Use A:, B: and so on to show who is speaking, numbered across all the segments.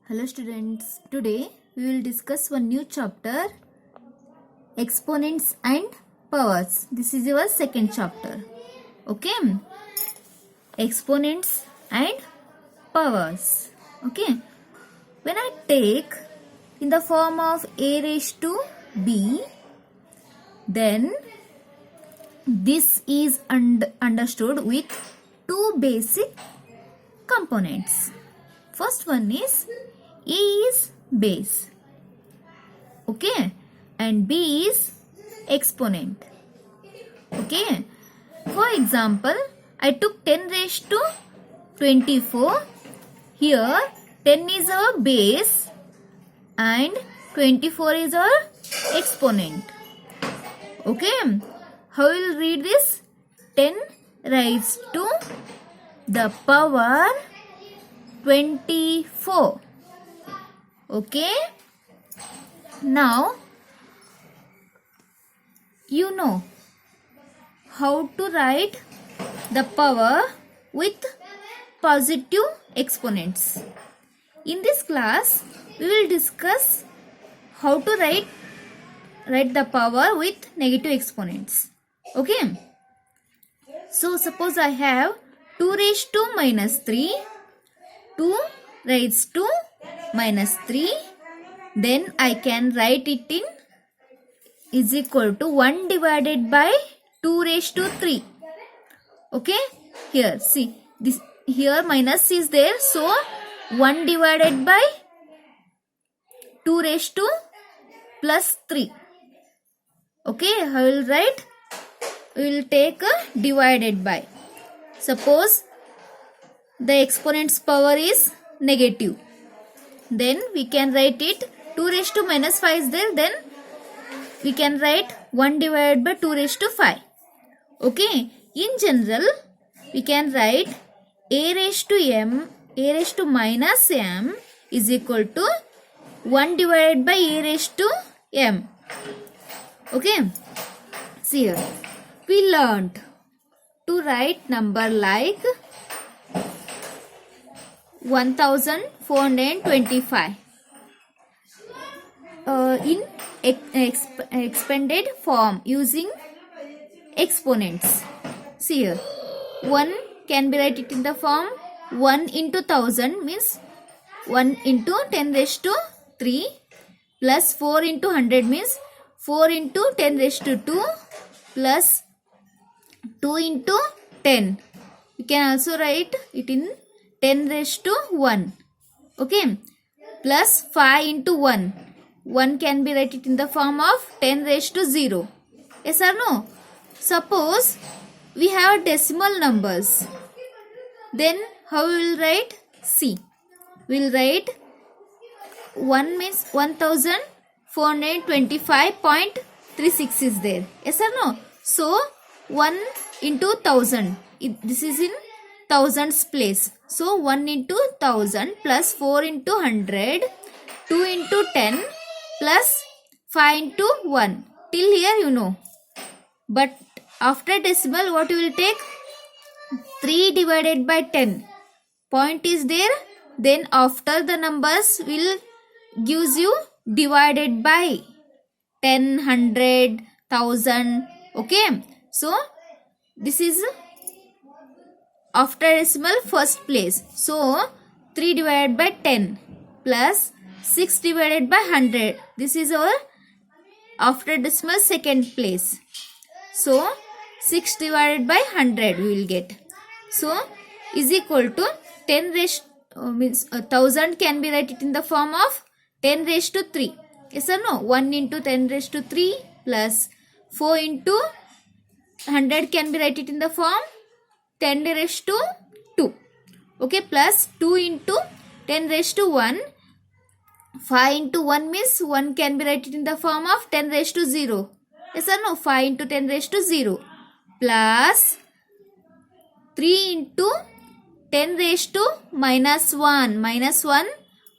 A: Hello students, today we will discuss one new chapter, exponents and powers. This is your second chapter. Okay, exponents and powers. Okay, when I take in the form of a raised to b, then this is understood with two basic components. First one is a is base, okay, and b is exponent. Okay, for example, I took 10 raised to 24. Here 10 is our base and 24 is our exponent. Okay, how will read this? 10 raised to the power 24. Okay, now you know how to write the power with positive exponents. In this class we will discuss how to write the power with negative exponents. Okay, so suppose I have 2 raised to minus 3, 2 raised to minus 3, then I can write it in is equal to 1 divided by 2 raised to 3. Okay, here see, this here minus is there, so 1 divided by 2 raised to plus 3. Okay, I will write, we will take a divided by. Suppose the exponent's power is negative, then we can write it 2 raised to minus 5 is there, then we can write 1 divided by 2 raised to 5. Okay, in general we can write a raised to minus m is equal to 1 divided by a raised to m. Okay, see here we learned to write number like 1425 in expanded form using exponents. See here, 1 can be written in the form 1 into 1000 means 1 into 10 raised to 3 plus 4 into 100 means 4 into 10 raised to 2 plus 2 into 10. We can also write it in 10 raised to 1. Okay, plus 5 into 1. 1 can be written in the form of 10 raised to 0. Yes or no? Suppose we have decimal numbers. Then how we will write? See, we will write 1 means 1425.36 is there. Yes or no? So 1 into 1000. This is in thousands place. So 1 into 1000 plus 4 into 100, 2 into 10 plus 5 into 1. Till here you know. But after decimal what you will take? 3 divided by 10. Point is there. Then after the numbers will gives you divided by 10, 100, 1000. Okay. So this is after decimal first place. So 3 divided by 10 plus 6 divided by 100. This is our after decimal second place. So 6 divided by 100 we will get. So is equal to 10 raised means 1000 can be written in the form of 10 raised to 3. Yes or no? 1 into 10 raised to 3 plus 4 into 100 can be written in the form 10 raised to 2. Okay, plus 2 into 10 raised to 1. 5 into 1 means 1 can be written in the form of 10 raised to 0. Yes or no? 5 into 10 raised to 0 plus 3 into 10 raised to minus 1. Minus 1,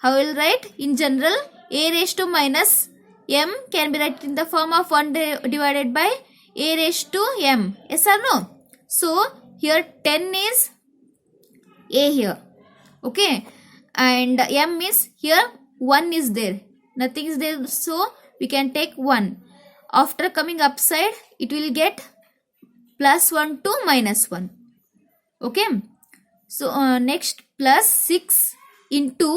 A: how will write? In general, a raised to minus m can be written in the form of 1 divided by a raised to m. Yes or no? So here 10 is a here. Okay, and m means here 1 is there, nothing is there, so we can take 1. After coming upside, it will get plus 1 to minus 1. Okay, so next plus 6 into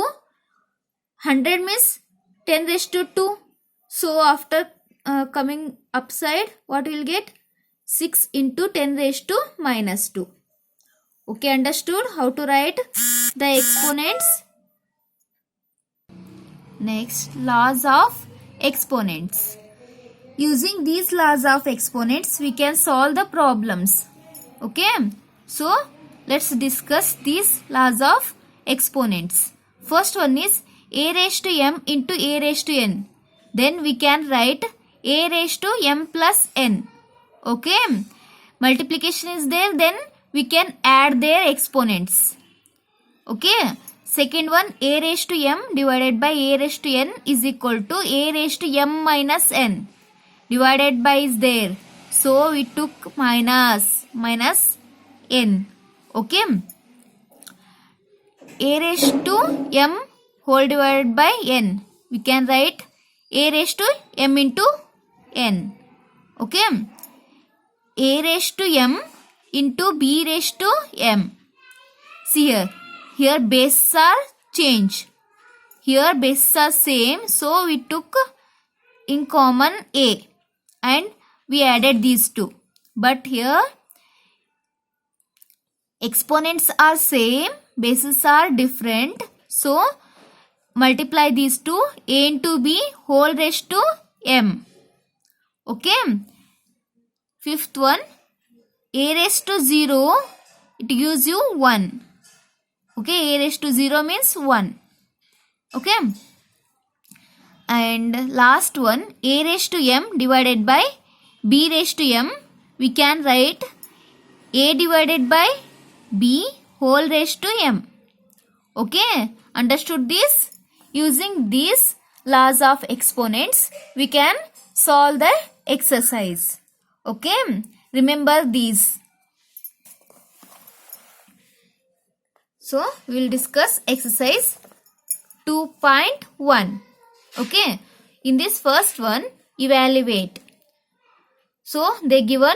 A: 100 means 10 raised to 2. So after coming upside, what will get? 6 into 10 raised to minus 2. Okay, understood how to write the exponents? Next, laws of exponents. Using these laws of exponents, we can solve the problems. Okay, so let's discuss these laws of exponents. First one is a raised to m into a raised to n. Then we can write a raised to m plus n. Okay, multiplication is there, then we can add their exponents. Okay, second one, a raised to m divided by a raised to n is equal to a raised to m minus n. Divided by is there, so we took minus n. Okay, a raised to m whole divided by n, we can write a raised to m into n. Okay, a raised to m into b raised to m. See here bases are changed, here bases are same, so we took in common a and we added these two. But here exponents are same, bases are different, so multiply these two, a into b whole raised to m. Okay, fifth one, a raised to 0, it gives you 1. Okay, a raised to 0 means 1. Okay, and last one, a raised to m divided by b raised to m, we can write a divided by b whole raised to m. Okay, understood this? Using these laws of exponents, we can solve the exercise. Okay, remember these. So, we will discuss exercise 2.1. Okay, in this first one, evaluate. So, they given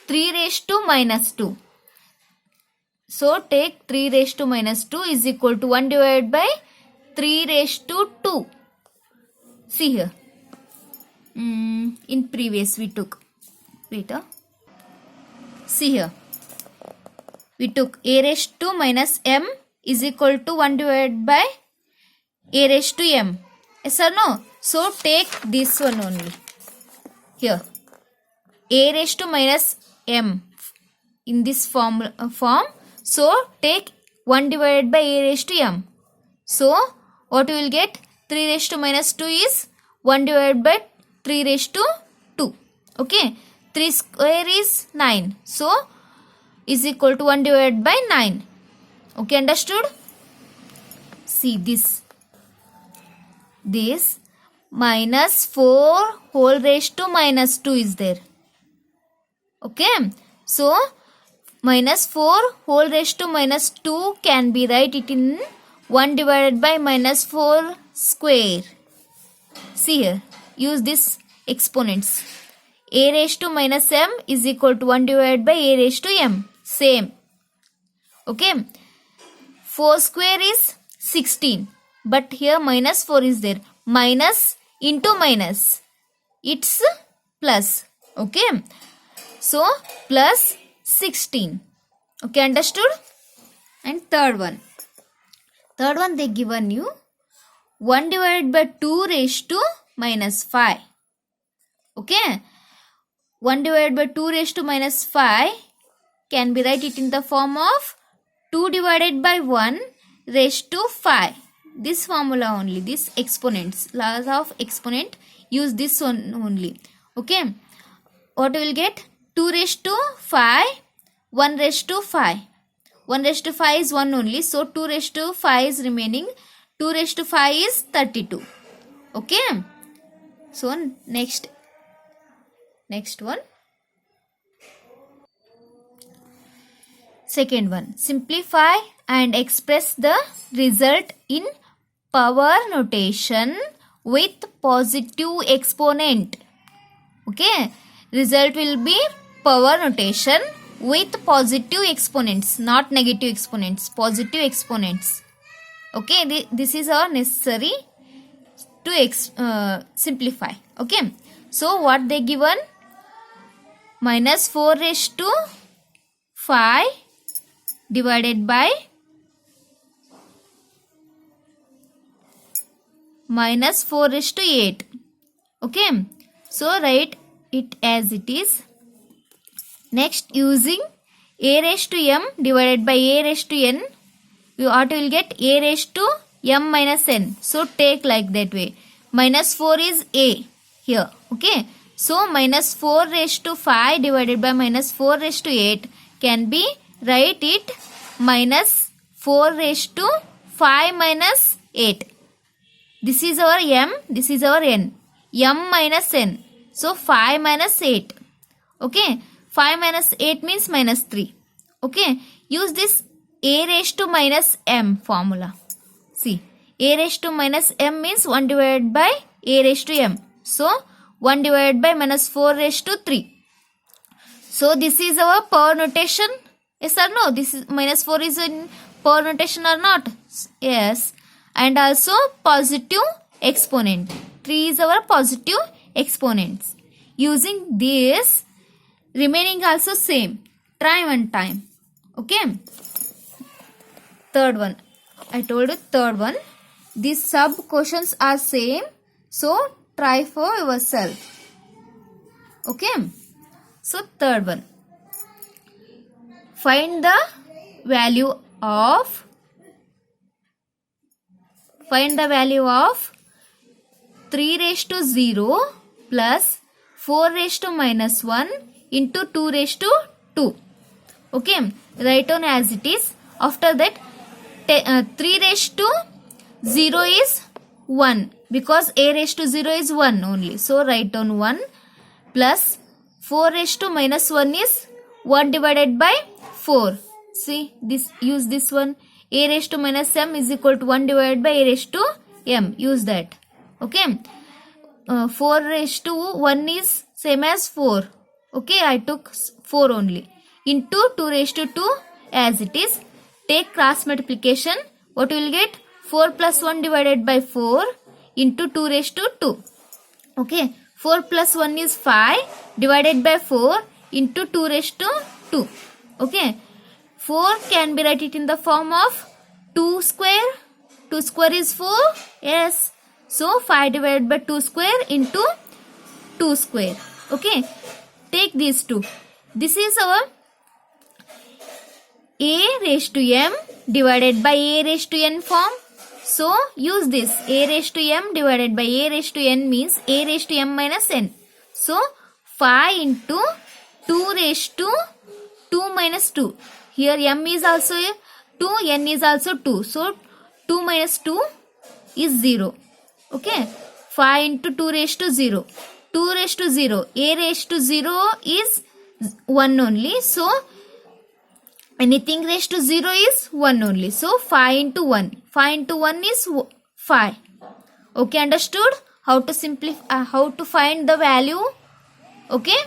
A: 3 raised to minus 2. So, take 3 raised to minus 2 is equal to 1 divided by 3 raised to 2. See here. In previous we took. See here. We took a raised to minus m is equal to 1 divided by a raised to m. Yes or no? So take this one only. Here. A raised to minus m in this form. So take 1 divided by a raised to m. So what we will get? 3 raised to minus 2 is 1 divided by 3 raised to 2. Okay. 3 square is 9. So is equal to 1 divided by 9. Okay, understood? See this. This minus 4 whole raised to minus 2 is there. Okay. So minus 4 whole raised to minus 2 can be write it in 1 divided by minus 4 square. See here. Use this exponents. A raised to minus m is equal to 1 divided by a raised to m. Same. Okay. 4 square is 16. But here minus 4 is there. Minus into minus. It's plus. Okay. So plus 16. Okay, understood? And third one. Third one they given you 1 divided by 2 raised to minus 5. Okay. 1 divided by 2 raised to minus 5 can be write it in the form of 2 divided by 1 raised to 5. This formula only, this exponents, laws of exponent, use this one only. Okay. What we will get? 2 raised to 5, 1 raised to 5. 1 raised to 5 is 1 only. So 2 raised to 5 is remaining. 2 raised to 5 is 32. Okay. So next one. Second one. Simplify and express the result in power notation with positive exponent. Okay, result will be power notation with positive exponents, not negative exponents, positive exponents. Okay, this is our necessary to simplify. Okay, so what they given? Minus 4 raised to 5 divided by minus 4 raised to 8. Okay, so write it as it is. Next, using a raised to m divided by a raised to n, what will get? A raised to m minus n. So take like that way. Minus 4 is a here. Okay, so minus 4 raised to 5 divided by minus 4 raised to 8 can be, write it, minus 4 raised to 5 minus 8. This is our m, this is our n. M minus n. So 5 minus 8. Okay, 5 minus 8 means minus 3. Okay, use this a raised to minus m formula. See, a raised to minus m means 1 divided by a raised to m. So 1 divided by minus 4 raised to 3. So this is our power notation. Yes or no? This is minus 4 is in power notation or not? Yes. And also positive exponent. 3 is our positive exponents. Using this, remaining also same. Try one time. Okay. Third one. I told you third one. These sub questions are same. So try for yourself. Okay. So third one. Find the value of 3 raised to 0 plus 4 raised to minus 1 into 2 raised to 2. Okay, write on as it is. After that, 3 raised to 0 is 1 because a raised to 0 is 1 only. So write on 1 plus 4 raised to minus 1 is 1 divided by 4. See, this, use this one. A raised to minus m is equal to 1 divided by a raised to m. Use that. Okay. 4 raised to 1 is same as 4. Okay, I took 4 only. Into 2 raised to 2 as it is. Take cross multiplication. What will get? 4 plus 1 divided by 4 into 2 raised to 2. Okay. 4 plus 1 is 5 divided by 4 into 2 raised to 2. Okay. 4 can be written in the form of 2 square. 2 square is 4. Yes. So 5 divided by 2 square into 2 square. Okay. Take these two. This is our a raised to m divided by a raised to n form. So use this. A raised to m divided by a raised to n means a raised to m minus n. So 5 into 2 raised to 2 minus 2. Here m is also 2, n is also 2. So 2 minus 2 is 0. Okay. 5 into 2 raised to 0. 2 raised to 0. A raised to 0 is 1 only. So anything raised to 0 is 1 only. So 5 into 1. 5 into 1 is 5. Okay, understood? How to simplify, how to find the value? Okay.